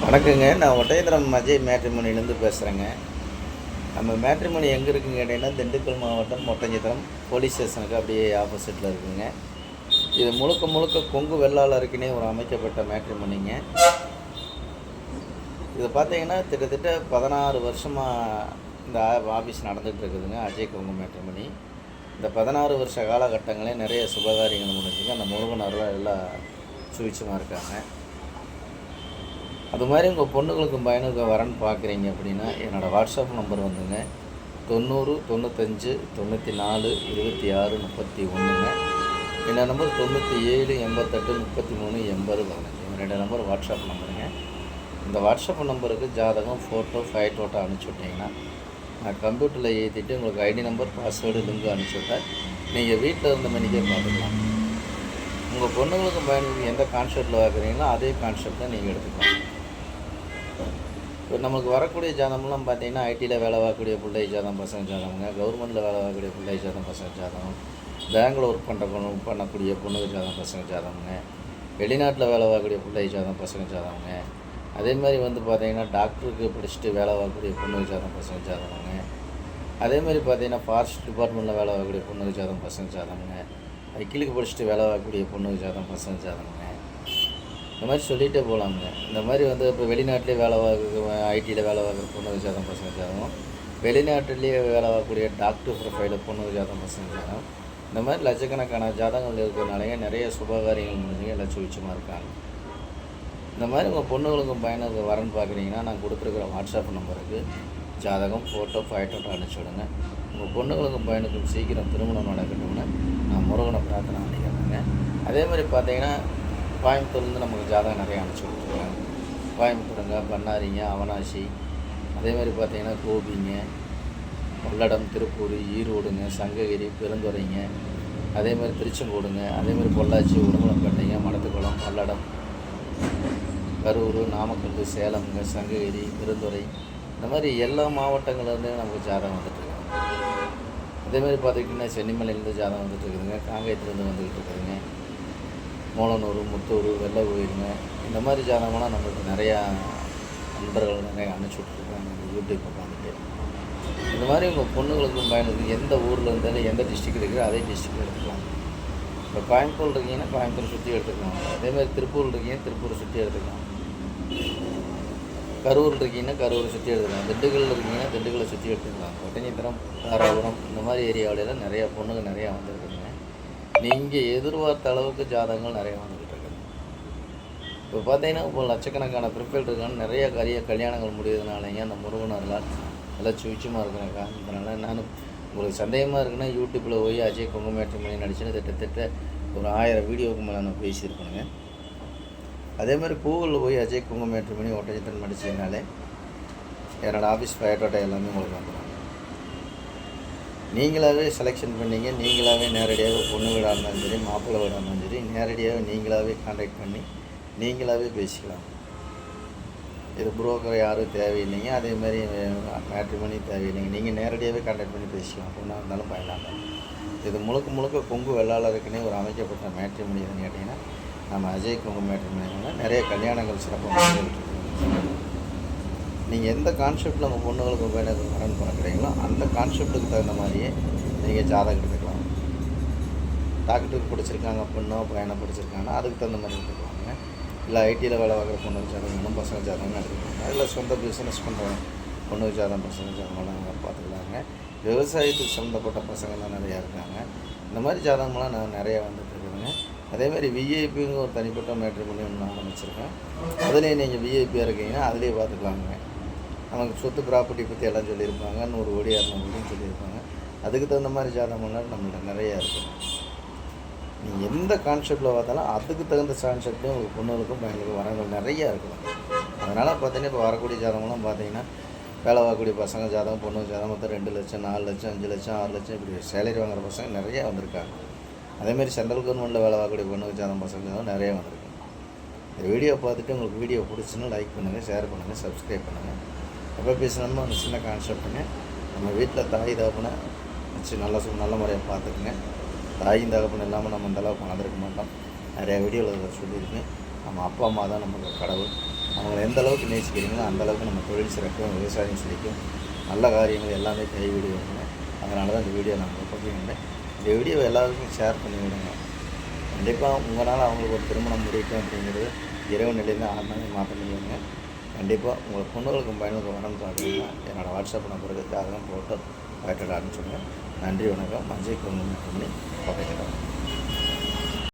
வணக்கங்க. நான் ஒட்டயந்திரம் அஜய் மேட்ரிமோனிலேருந்து பேசுகிறேங்க. நம்ம மேட்ரிமோனி எங்கே இருக்குன்னு கேட்டிங்கன்னா, திண்டுக்கல் மாவட்டம் ஒட்டஞ்சத்திரம் போலீஸ் ஸ்டேஷனுக்கு அப்படியே ஆப்போசிட்டில் இருக்குங்க. இது முழுக்க முழுக்க கொங்கு வெள்ளாளருக்குனே ஒரு அமைக்கப்பட்ட மேட்ரிமோனிங்க. இது பார்த்தீங்கன்னா கிட்டத்தட்ட 16 வருஷமாக இந்த ஆஃபீஸ் நடந்துகிட்டு இருக்குதுங்க, அஜய் கொங்கு மேட்ரிமோனி. இந்த 16 வருஷ காலகட்டங்களே நிறைய சுபகாரியங்கள் முடிஞ்சுங்க. அந்த முருகனர்கள் எல்லாம் சுவிட்சமாக இருக்காங்க. அது மாதிரி உங்கள் பொண்ணுங்களுக்கும் பையனுக்கு வரன்னு பார்க்குறீங்க அப்படின்னா, என்னோடய வாட்ஸ்அப் நம்பர் வந்துங்க 90 95 94 26 31ங்க. என்னோடய நம்பர் 97 88 33 80 15. ரெண்டு நம்பர் வாட்ஸ்அப் நம்பருங்க. இந்த வாட்ஸ்அப் நம்பருக்கு ஜாதகம், ஃபோட்டோ, ஃபோட்டோ அனுப்பிச்சி விட்டிங்கன்னா, நான் கம்ப்யூட்டரில் ஏற்றிட்டு உங்களுக்கு ஐடி நம்பர், பாஸ்வேர்டு, லிங்க் அனுப்பிச்சி விட்டேன். நீங்கள் வீட்டில் இருந்த மணிக்கே பார்த்துக்கலாம். உங்கள் பொண்ணுங்களுக்கும் பையனுக்கு எந்த கான்செப்டில் பார்க்குறீங்களோ அதே கான்செப்டை நீங்கள் எடுத்துக்கலாம். இப்போ நமக்கு வரக்கூடிய ஜாதகம்லாம் பார்த்தீங்கன்னா, ஐடியில் வேலை பார்க்கக்கூடிய பிள்ளை ஜாதகம் பசங்க ஜாதகங்க, கவர்மெண்ட்டில் வேலை பார்க்கக்கூடிய பிள்ளை ஜாதகம் பசங்க ஜாதகம், பேங்கில் ஒர்க் பண்ணக்கூடிய பொண்ணுங்க ஜாதகம் பசங்க ஜாதகங்க, வெளிநாட்டில் வேலை பார்க்கக்கூடிய பிள்ளை ஜாதகம் பசங்க ஜாதகங்க, அதே மாதிரி வந்து பார்த்தீங்கன்னா டாக்டருக்கு படிச்சுட்டு வேலை பார்க்கக்கூடிய பொண்ணுங்க ஜாதகம் பசங்க ஜாதகங்க, அதே மாதிரி பார்த்தீங்கன்னா ஃபாரஸ்ட் டிபார்ட்மெண்ட்டில் வேலை பார்க்கக்கூடிய பொண்ணுங்க ஜாதகம் பசங்க ஜாதகங்க, வக்கீலுக்கு படிச்சுட்டு வேலை பார்க்கக்கூடிய பொண்ணுங்க ஜாதகம் பசங்க ஜாதகங்க. இந்த மாதிரி சொல்லிகிட்டே போகலாமுங்க. இந்த மாதிரி வந்து இப்போ வெளிநாட்டிலே வேலை பார்க்குற ஐடியில் வேலை பார்க்குற பொண்ணுங்க ஜாதகம் பசங்க ஜாதகம், வெளிநாட்டிலேயே வேலை பார்க்கக்கூடிய டாக்டர் ப்ரொஃபைலில் பொண்ணுங்க ஜாதகம் பசங்க ஜாதகம், இந்த மாதிரி லட்சக்கணக்கான ஜாதகங்கள் இருக்கிறனாலேயே நிறைய சுபகாரியங்கள் முடிஞ்சுங்க, எல்லாம் சுவிச்சமாக இருக்காங்க. இந்த மாதிரி உங்கள் பொண்ணுங்களுக்கும் பையனுக்கு வரன்னு பார்க்குறீங்கன்னா, நான் கொடுத்துருக்குற வாட்ஸ்அப் நம்பருக்கு ஜாதகம், ஃபோட்டோ அனுப்பிச்சி விடுங்க. உங்கள் பொண்ணுங்களுக்கும் பையனுக்கும் சீக்கிரம் திருமணம் நடக்கணும்னு நான் முருகனை பிரார்த்தனை பண்ணிக்கிறேங்க. அதே மாதிரி பார்த்தீங்கன்னா, கோயம்புத்தூர்லேருந்து நமக்கு ஜாதகம் நிறையா அனுப்பிச்சி கொடுத்துருக்காங்க. கோயம்புத்தூருங்க, பண்ணாரிங்க, அவனாசி, அதே மாதிரி பார்த்தீங்கன்னா கோபிங்க, பல்லடம், திருப்பூர், ஈரோடுங்க, சங்ககிரி, பெருந்துறைங்க, அதே மாதிரி திருச்செங்கோடுங்க, அதே மாதிரி பொள்ளாச்சி, உடுமலைப்பேட்டைங்க, மடத்துக்குளம், பல்லடம், கரூர், நாமக்கல், சேலம்ங்க, சங்ககிரி, பெருந்துறை, இந்த மாதிரி எல்லா மாவட்டங்கள்லேருந்து நமக்கு ஜாதகம் வந்துட்டுருக்காங்க. அதேமாதிரி பார்த்துக்கிட்டிங்கன்னா சென்னிமலையிலேருந்து ஜாதகம் வந்துட்டுருக்குதுங்க, காங்கேயத்துலேருந்து வந்துக்கிட்டு இருக்குதுங்க, மோளனூர், முத்தூர், வெள்ளை கோயிலுங்க, இந்த மாதிரி ஜாதகம்லாம் நம்மளுக்கு நிறையா நண்பர்கள் நிறையா அனுப்பிச்சி விட்ருக்காங்க யூடியூப் பார்த்துட்டு. இந்த மாதிரி உங்கள் பொண்ணுங்களுக்கும் பையனுக்கும் எந்த ஊரில் இருந்தாலும் எந்த டிஸ்ட்ரிக்ட் இருக்கிறோ அதே டிஸ்ட்ரிக்ட் எடுத்துக்கலாம். இப்போ கோயம்புத்தூர் இருக்கீங்கன்னா கோயம்புத்தூர் சுற்றி எடுத்துக்கலாம். அதேமாதிரி திருப்பூர் இருக்கீங்கன்னா திருப்பூர் சுற்றி எடுத்துக்கலாம். கரூர் இருக்கீங்கன்னா கரூரை சுற்றி எடுத்துக்கலாம். திண்டுக்கல் இருக்கீங்கன்னா திண்டுக்கலை சுற்றி எடுத்துக்கலாம். ஒட்டஞ்சத்திரம், தாராபுரம், இந்த மாதிரி ஏரியாவிலலாம் நிறையா பொண்ணுங்க நிறையா வந்துருக்குதுங்க. நீங்கள் எதிர்பார்த்த அளவுக்கு ஜாதகங்கள் நிறையா வந்துக்கிட்டு இருக்குது. இப்போ பார்த்தீங்கன்னா இப்போ லட்சக்கணக்கான ப்ரிஃபைல் இருக்கான்னு நிறைய கல்யாணங்கள் முடியுதுனாலங்க அந்த முருகனர்களால் எல்லாம் சுவிச்சமாக இருக்கிற காரணத்தினால நான் உங்களுக்கு சந்தேகமாக இருக்குன்னா யூடியூப்பில் போய் அஜய் கொங்கு மேட்ரிமோனி நடிச்சுன்னு கிட்டத்தட்ட ஒரு 1000 வீடியோவுக்கு மேலே நான் பேசியிருக்கணுங்க. அதேமாதிரி கூகுளில் போய் அஜய் கொங்கு மேட்ரிமோனி ஒட்டஞ்சத்திரம் நடிச்சதுனாலே என்னோடய ஆஃபீஸ் பயோடேட்டா எல்லாமே உங்களுக்கு வந்துடும். நீங்களாகவே செலெக்ஷன் பண்ணிங்க, நீங்களாகவே நேரடியாக பொண்ணு வீடாக இருந்தாலும் சரி, மாப்பிள்ளை வீடாக இருந்தாலும் சரி, நேரடியாக நீங்களாகவே கான்டாக்ட் பண்ணி நீங்களாகவே பேசிக்கலாம். இது புரோக்கர் யாரும் தேவையில்லைங்க. அதேமாதிரி மேட்ரிமோனி தேவையில்லைங்க. நீங்கள் நேரடியாகவே கான்டாக்ட் பண்ணி பேசிக்கலாம், பொண்ணாக இருந்தாலும் பயனாக. இது முழுக்க முழுக்க கொங்கு வெள்ளாளருக்குன்னே ஒரு அமைக்கப்பட்ட மேட்ரிமோனி எதுன்னு கேட்டிங்கன்னா, நம்ம அஜய் கொங்கு மேட்ரிமோனினால நிறைய கல்யாணங்கள் சிறப்பாக நடந்துகிட்டு இருக்குது. நீங்கள் எந்த கான்செப்டில் உங்கள் பொண்ணுங்களுக்கு பையனுக்கு வரன்னு பார்க்குறீங்களோ அந்த கான்செப்டுக்கு தகுந்த மாதிரியே நீங்கள் ஜாதகம் எடுத்துக்கலாம். டாக்டருக்கு படிச்சிருக்காங்க பொண்ணோ பையனை படிச்சிருக்காங்கன்னா அதுக்கு தகுந்த மாதிரி எடுத்துக்கலாங்க. இல்லை ஐடியில் வேலை பார்க்குற பொண்ணுக்கு ஜாதகம், பசங்க ஜாதகம் எடுத்துக்கலாங்க. இல்லை சொந்த பிஸ்னஸ் பண்ணுற பொண்ணுக்கு ஜாதகம், பசங்க ஜாதகம்லாம் பார்த்துக்கலாங்க. விவசாயத்துக்கு சம்மந்தப்பட்ட பசங்கள்லாம் நிறையா இருக்காங்க. இந்த மாதிரி ஜாதகம்லாம் நான் நிறையா வந்துட்டு இருக்குதுங்க. அதேமாதிரி விஐபிங்க ஒரு தனிப்பட்ட மேட்ரிமோனி ஒன்று ஆரம்பிச்சிருக்கேன். அதுலேயே நீங்கள் விஐபியாக இருக்கீங்கன்னா அதிலே பார்த்துக்கலாங்க. நமக்கு சொத்து ப்ராப்பர்ட்டி பற்றி எல்லாம் சொல்லியிருப்பாங்க, 100 கோடி 200 கோடின்னு சொல்லியிருப்பாங்க. அதுக்கு தகுந்த மாதிரி ஜாதகம்லாம் நம்மள்ட்ட நிறையா இருக்குது. நீங்கள் எந்த கான்செப்டில் பார்த்தாலும் அதுக்கு தகுந்த கான்செப்ட்லேயும் உங்களுக்கு பொண்ணுகளுக்கும் பையனுக்கும் வரங்கள் நிறையா இருக்குது. அதனால் பார்த்தீங்கன்னா இப்போ வரக்கூடிய ஜாதகம்லாம் பார்த்தீங்கன்னா வேலை வாங்கக்கூடிய பசங்க ஜாதகம், பொண்ணு ஜாதகம் மொத்தம் 2 லட்சம், 4 லட்சம், 5 லட்சம், 6 லட்சம் இப்படி சேலரி வாங்குகிற பசங்க நிறையா வந்திருக்காங்க. அதேமாதிரி சென்ட்ரல் கவர்மெண்ட்டில் வேலை வாங்கக்கூடிய பொண்ணு ஜாதகம், பசங்க ஜாதகம் நிறையா வந்திருக்கு. இந்த வீடியோ பார்த்துட்டு உங்களுக்கு வீடியோ பிடிச்சுன்னா லைக் பண்ணுங்கள், ஷேர் பண்ணுங்கள், சப்ஸ்கிரைப் பண்ணுங்கள். எப்போ பேசினோமோ அந்த சின்ன கான்செப்ட்டுங்க. நம்ம வீட்டில் தாய் தகப்பனை வச்சு நல்ல முறையாக பார்த்துக்குங்க. தாயும் தகப்பன் இல்லாமல் நம்ம அந்தளவுக்கு வளர்ந்துருக்க மாட்டோம். நிறையா வீடியோவில் சொல்லியிருக்கேன். நம்ம அப்பா அம்மா தான் நமக்கு கடவுள். அவங்கள எந்த அளவுக்கு நேசிக்கிறீங்களோ அந்த அளவுக்கு நம்ம தொழில் சிறக்கும், விவசாயம் செழிக்கும், நல்ல காரியங்கள் எல்லாமே கைவிடுவாங்க. அதனால தான் இந்த வீடியோ நான் பதிவிட்டேன். இந்த வீடியோவை எல்லாருக்கும் ஷேர் பண்ணி விடுங்க. கண்டிப்பாக உங்களால் அவங்களுக்கு ஒரு திருமணம் முடிக்கும் அப்படிங்கிறது இறைவன் நிலையில் யாருனாலே மாற்ற முடியுங்க. கண்டிப்பாக உங்கள் பொண்ணுகளுக்கும் பையனுக்கும் வரணும் பார்த்தீங்கன்னா என்னோடய வாட்ஸ்அப் நம்பருக்கு ஜாதகம் போட்டு கேட்டுட்டு அனுப்பிச்சுடுங்க. நன்றி, வணக்கம். மஞ்சள் குங்குமம் பண்ணி பகைக்கிறோம்.